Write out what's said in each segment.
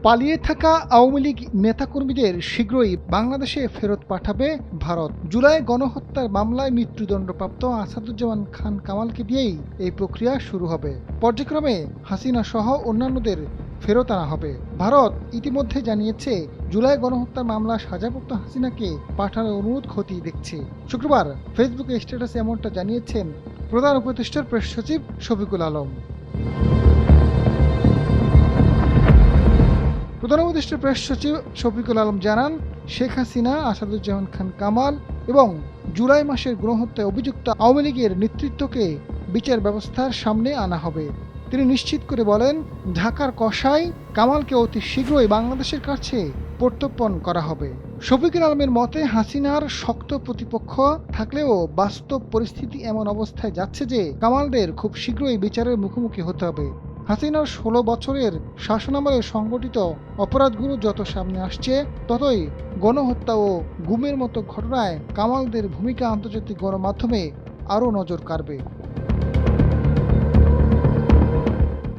পালিয়ে থাকা আওয়ামী লীগ নেতাকর্মীদের শীঘ্রই বাংলাদেশে ফেরত পাঠাবে ভারত। জুলাই গণহত্যার মামলায় মৃত্যুদণ্ডপ্রাপ্ত আসাদুজ্জামান খান কামালকে দিয়েই এই প্রক্রিয়া শুরু হবে। পর্যায়ক্রমে হাসিনা সহ অন্যান্যদের ফেরত আনা হবে। ভারত ইতিমধ্যে জানিয়েছে জুলাই গণহত্যার মামলা সাজাপ্রাপ্ত হাসিনাকে পাঠানোর অনুরোধ খতিয়ে দেখছে। শুক্রবার ফেসবুকে স্ট্যাটাসে এমনটা জানিয়েছেন প্রধান উপদেষ্টার প্রেস সচিব শফিকুল আলম। প্রধান উপদেষ্টার প্রেস সচিব শফিকুল আলম জানান, শেখ হাসিনা, আসাদুজ্জামান খান কামাল এবং জুলাই মাসের গণহত্যায় অভিযুক্ত আওয়ামী লীগের নেতৃত্বকে বিচার ব্যবস্থার সামনে আনা হবে। তিনি নিশ্চিত করে বলেন, ঢাকার কসাই কামালকে অতি শীঘ্রই বাংলাদেশের কাছে প্রত্যর্পণ করা হবে। শফিকুল আলমের মতে, হাসিনার শক্ত প্রতিপক্ষ থাকলেও বাস্তব পরিস্থিতি এমন অবস্থায় যাচ্ছে যে কামালদের খুব শীঘ্রই বিচারের মুখোমুখি হতে হবে। হাসিনার 16 বছরের শাসনামলে সংগঠিত অপরাধগুলো যত সামনে আসছে, ততই গণহত্যা ও গুমের মতো ঘটনায় কামালদের ভূমিকা আন্তর্জাতিক গণমাধ্যমে আরও নজর কাড়বে।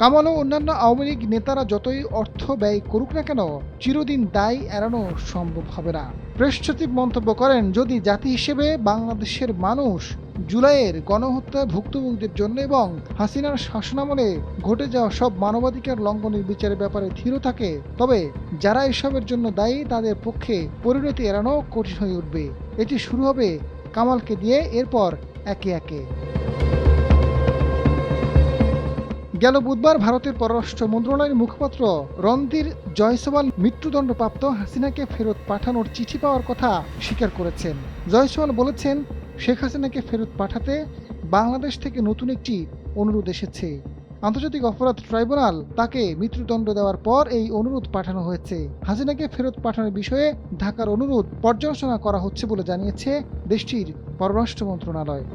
কামাল ও অন্যান্য আওয়ামী লীগ নেতারা যতই অর্থ ব্যয় করুক না কেন, চিরদিন দায় এড়ানো সম্ভব হবে না। প্রেস সচিব মন্তব্য করেন, যদি জাতি হিসেবে বাংলাদেশের মানুষ জুলাইয়ের গণহত্যায় ভুক্তভোগীদের জন্য এবং হাসিনার শাসনামলে ঘটে যাওয়া সব মানবাধিকার লঙ্ঘনের বিচারের ব্যাপারে থির থাকে, তবে যারা এসবের জন্য দায়ী তাদের পক্ষে পরিণতি এড়ানো কঠিন হয়ে উঠবে। এটি শুরু হবে কামালকে দিয়ে, এরপর একে একে। গেল বুধবার ভারতের পররাষ্ট্র মন্ত্রণালয়ের মুখপাত্র রণধীর জয়সওয়াল মৃত্যুদণ্ডপ্রাপ্ত হাসিনাকে ফেরত পাঠানোর চিঠি পাওয়ার কথা স্বীকার করেছেন। জয়সওয়াল বলেছেন, শেখ হাসিনাকে ফেরত পাঠাতে বাংলাদেশ থেকে নতুন একটি অনুরোধ এসেছে। আন্তর্জাতিক অপরাধ ট্রাইব্যুনাল তাকে মৃত্যুদণ্ড দেওয়ার পর এই অনুরোধ পাঠানো হয়েছে। হাসিনাকে ফেরত পাঠানোর বিষয়ে ঢাকার অনুরোধ পর্যালোচনা করা হচ্ছে বলে জানিয়েছে দেশটির পররাষ্ট্র মন্ত্রণালয়।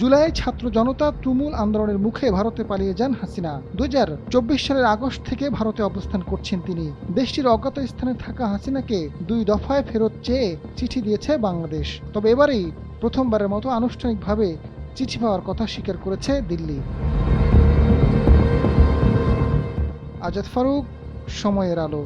জুলাই ছাত্র জনতা তুমুল আন্দোলনের মুখে ভারতে পালিয়ে যান হাসিনা। 2024 সালের আগস্ট থেকে ভারতে অবস্থান করছেন তিনি। দেশটির অজ্ঞাত স্থানে থাকা হাসিনাকে 2 দফায় ফেরত চেয়ে চিঠি দিয়েছে বাংলাদেশ। তবে এবারেই প্রথমবারের মতো আনুষ্ঠানিকভাবে চিঠি পাওয়ার কথা স্বীকার করেছে দিল্লি। আজাদ ফারুক, সময়ের আলো।